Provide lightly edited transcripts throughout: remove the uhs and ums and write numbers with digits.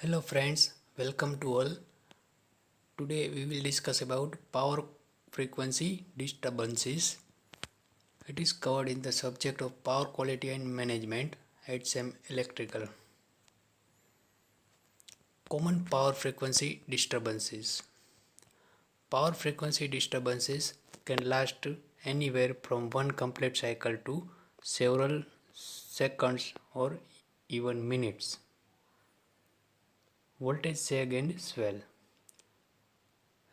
Hello friends, welcome to all. Today we will discuss about power frequency disturbances. It is covered in the subject of power quality and management at SEM Electrical. Common power frequency disturbances. Power frequency disturbances can last anywhere from one complete cycle to several seconds or even minutes. Voltage sag and swell.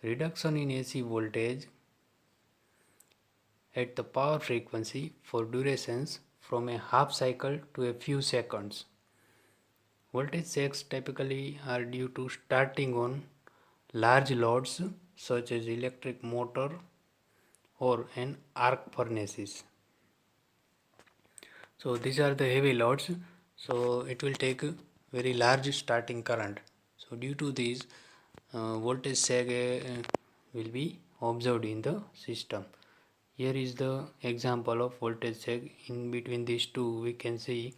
Reduction in AC voltage at the power frequency for durations from a half cycle to a few seconds. Voltage sags typically are due to starting on large loads such as electric motor or an arc furnaces. So these are the heavy loads, so it will take a very large starting current. So due to these, voltage sag will be observed in the system. Here is the example of voltage sag. In between these two we can see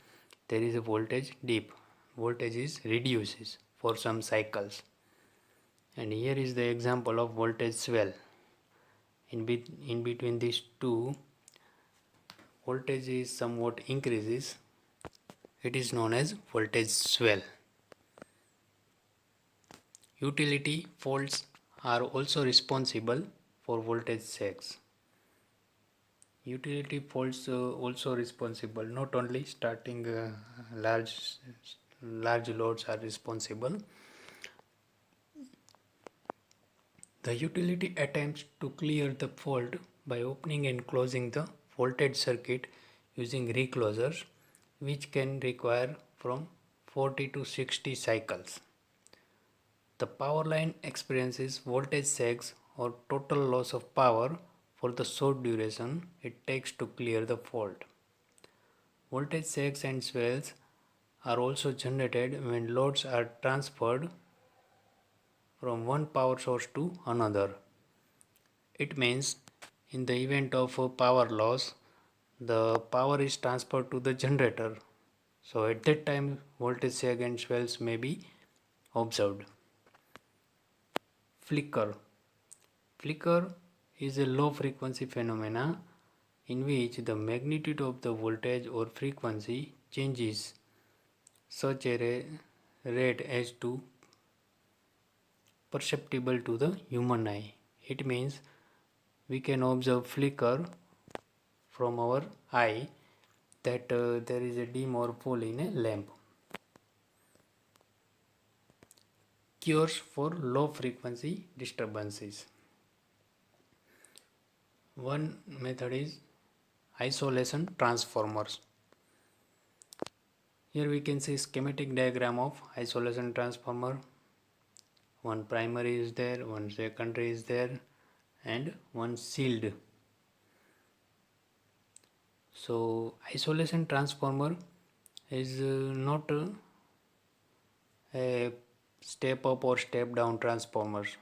there is a voltage dip. Voltage is reduces for some cycles. And here is the example of voltage swell. In between these two, voltage is somewhat increases. It is known as voltage swell. Utility faults are also responsible for voltage sags. Utility faults also responsible, not only starting large loads are responsible. The utility attempts to clear the fault by opening and closing the voltage circuit using reclosers, which can require from 40 to 60 cycles. The power line experiences voltage sags or total loss of power for the short duration it takes to clear the fault. Voltage sags and swells are also generated when loads are transferred from one power source to another. It means in the event of a power loss, the power is transferred to the generator. So at that time, voltage sag and swells may be observed. Flicker. Flicker is a low frequency phenomena in which the magnitude of the voltage or frequency changes such a rate as to perceptible to the human eye. It means we can observe flicker from our eye that there is a dim or pull in a lamp. Cures for low frequency disturbances. One method is isolation transformers. Here we can see schematic diagram of isolation transformer. One primary is there, one secondary is there, and one shield. So isolation transformer is not a step up or step down transformers.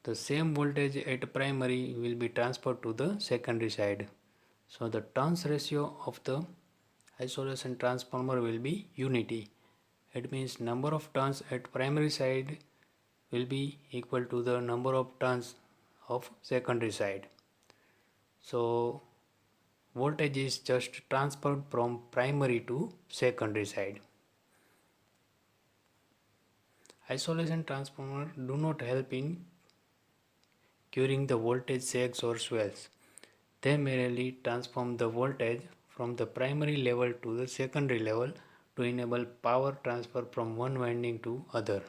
The same voltage at primary will be transferred to the secondary side. So the turns ratio of the isolation transformer will be unity. It means number of turns at primary side will be equal to the number of turns of secondary side. So voltage is just transferred from primary to secondary side. Isolation transformer do not help in curing the voltage sags or swells. They merely transform the voltage from the primary level to the secondary level to enable power transfer from one winding to other.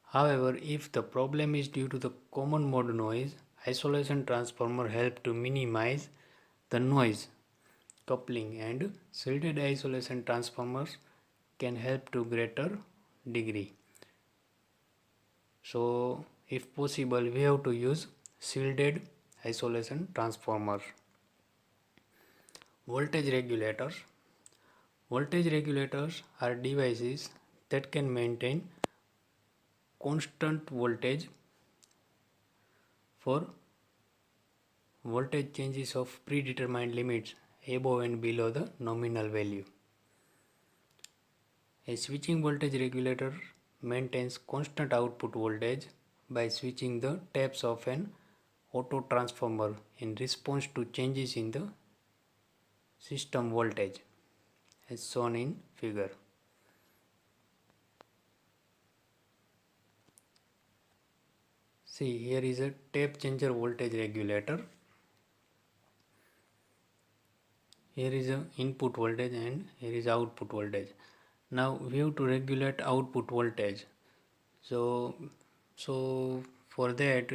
However, if the problem is due to the common mode noise, isolation transformer help to minimize the noise coupling, and shielded isolation transformers can help to greater degree. So if possible we have to use shielded isolation transformer. Voltage regulators. Voltage regulators are devices that can maintain constant voltage for voltage changes of predetermined limits above and below the nominal value. A switching voltage regulator maintains constant output voltage by switching the taps of an auto transformer in response to changes in the system voltage as shown in figure. See, here is a tap changer voltage regulator. Here is a input voltage and here is output voltage. Now we have to regulate output voltage. So for that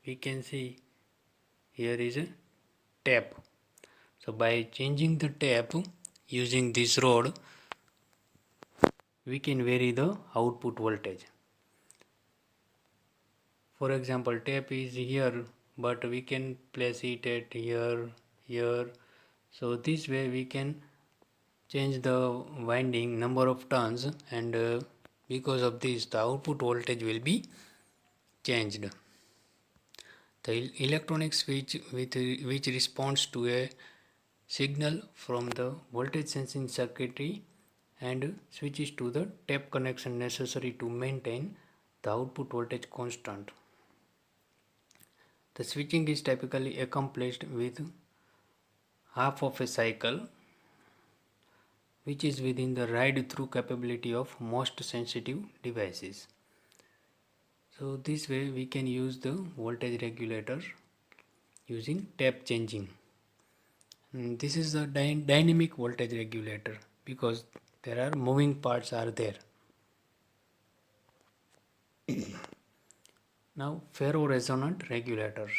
we can see here is a tap. So by changing the tap using this rod, we can vary the output voltage. For example, tap is here, but we can place it at here. So this way we can change the winding number of turns, and because of this the output voltage will be changed. The electronic switch which responds to a signal from the voltage sensing circuitry and switches to the tap connection necessary to maintain the output voltage constant. The switching is typically accomplished with half of a cycle, which is within the ride-through capability of most sensitive devices. So this way we can use the voltage regulator using tap changing. And this is the dynamic voltage regulator because there are moving parts are there. Now ferroresonant regulators.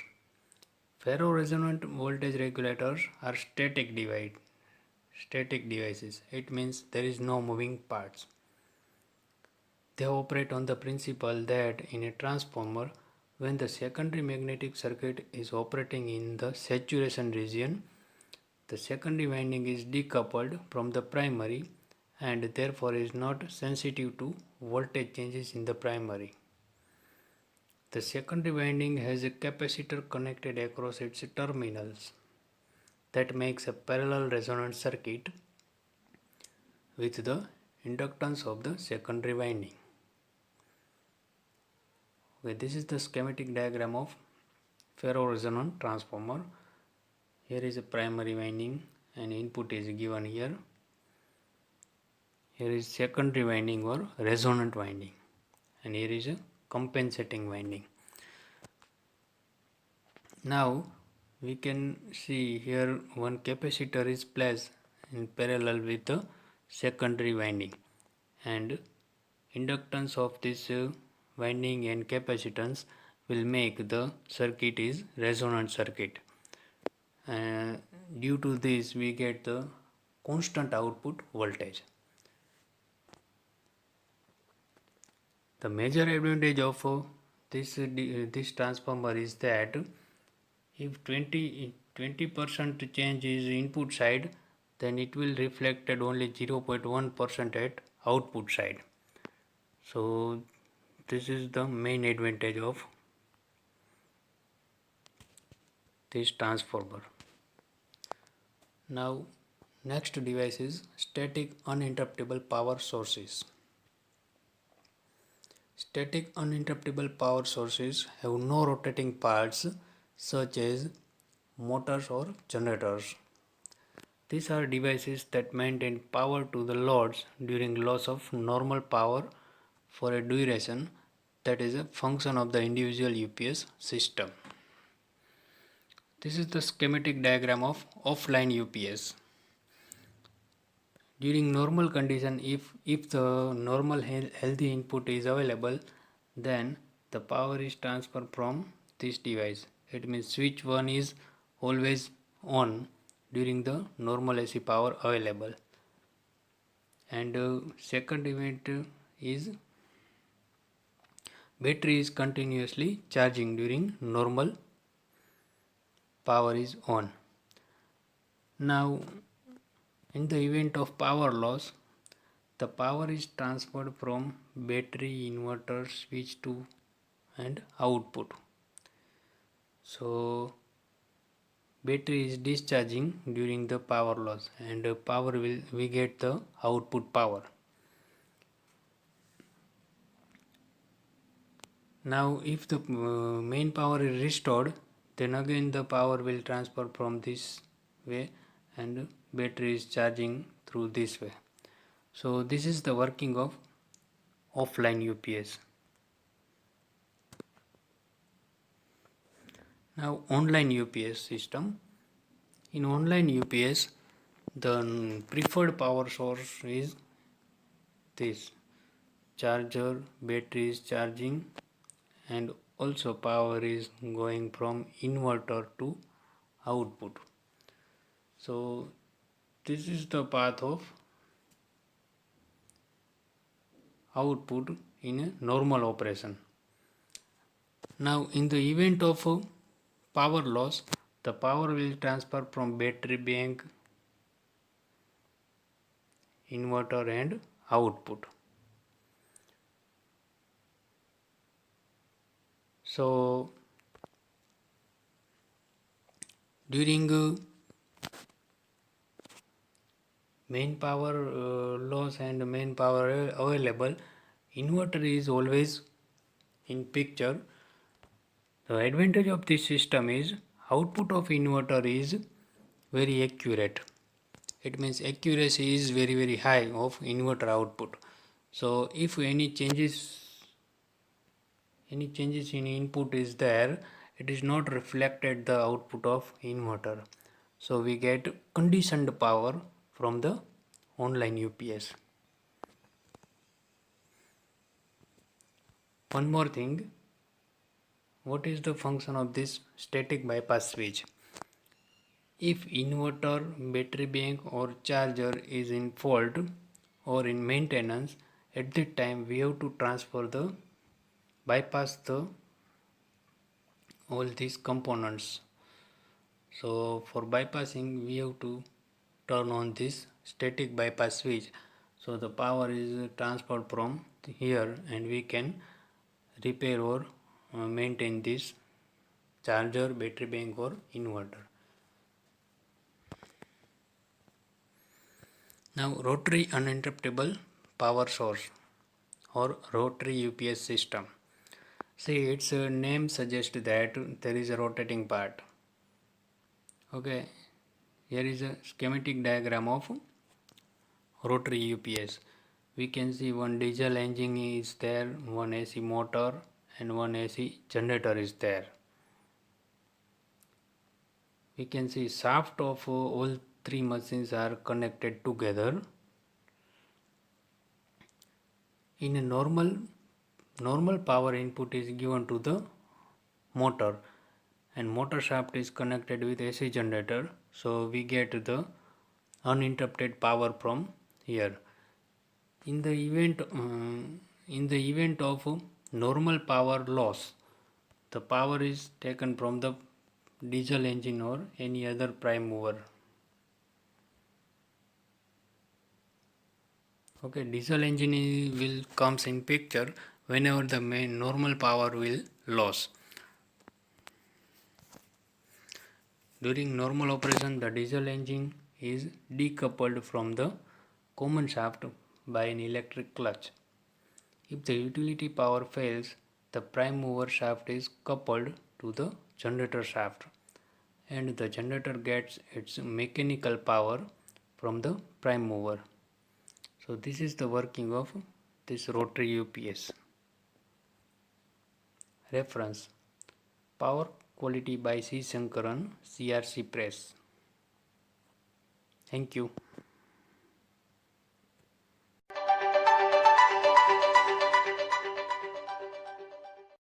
Ferroresonant voltage regulators are static devices. It means there is no moving parts. They operate on the principle that in a transformer, when the secondary magnetic circuit is operating in the saturation region, the secondary winding is decoupled from the primary and therefore is not sensitive to voltage changes in the primary. The secondary winding has a capacitor connected across its terminals that makes a parallel resonant circuit with the inductance of the secondary winding. Okay, this is the schematic diagram of ferroresonant transformer. Here is a primary winding and input is given here. Here is secondary winding or resonant winding, and here is a compensating winding. Now we can see here one capacitor is placed in parallel with the secondary winding, and inductance of this winding and capacitance will make the circuit is resonant circuit. Due to this we get the constant output voltage. The major advantage of this transformer is that if 20% change is input side, then it will reflected only 0.1% at output side. So this is the main advantage of this transformer. Now next device is static uninterruptible power sources. Static uninterruptible power sources have no rotating parts such as motors or generators. These are devices that maintain power to the loads during loss of normal power for a duration that is a function of the individual UPS system. This is the schematic diagram of offline UPS. During normal condition, if the normal healthy input is available, then the power is transferred from this device. It means switch 1 is always on during the normal AC power available, and second event is battery is continuously charging during normal power is on. Now in the event of power loss, the power is transferred from battery, inverter, switch to and output. So battery is discharging during the power loss, and we get the output power. Now if the main power is restored, then again the power will transfer from this way and battery is charging through this way. So this is the working of offline UPS. Now online UPS system. In online UPS, the preferred power source is this charger, battery is charging, and also power is going from inverter to output. So this is the path of output in a normal operation. Now in the event of power loss, the power will transfer from battery bank, inverter and output. So during main power loss and main power available, inverter is always in picture. The advantage of this system is output of inverter is very accurate. It means accuracy is very high of inverter output. So if any changes in input is there, it is not reflected the output of inverter. So we get conditioned power from the online UPS. One more thing, what is the function of this static bypass switch? If inverter, battery bank or charger is in fault or in maintenance, at that time we have to transfer the bypass the all these components. So for bypassing we have to turn on this static bypass switch, so the power is transferred from here and we can repair or maintain this charger, battery bank or inverter. Now rotary uninterruptible power source or rotary UPS system. See, its name suggests that there is a rotating part. Okay, here is a schematic diagram of rotary UPS. We can see one diesel engine is there, one AC motor and one AC generator is there. We can see shaft of all three machines are connected together. In a normal power input is given to the motor and motor shaft is connected with AC generator, so we get the uninterrupted power from here. In the event of normal power loss, the power is taken from the diesel engine or any other prime mover. Okay, diesel engine will comes in picture whenever the main normal power will loss. During normal operation, the diesel engine is decoupled from the common shaft by an electric clutch. If the utility power fails, the prime mover shaft is coupled to the generator shaft and the generator gets its mechanical power from the prime mover. So this is the working of this rotary UPS. Reference: Power Quality by C. Shankaran, CRC Press. Thank you.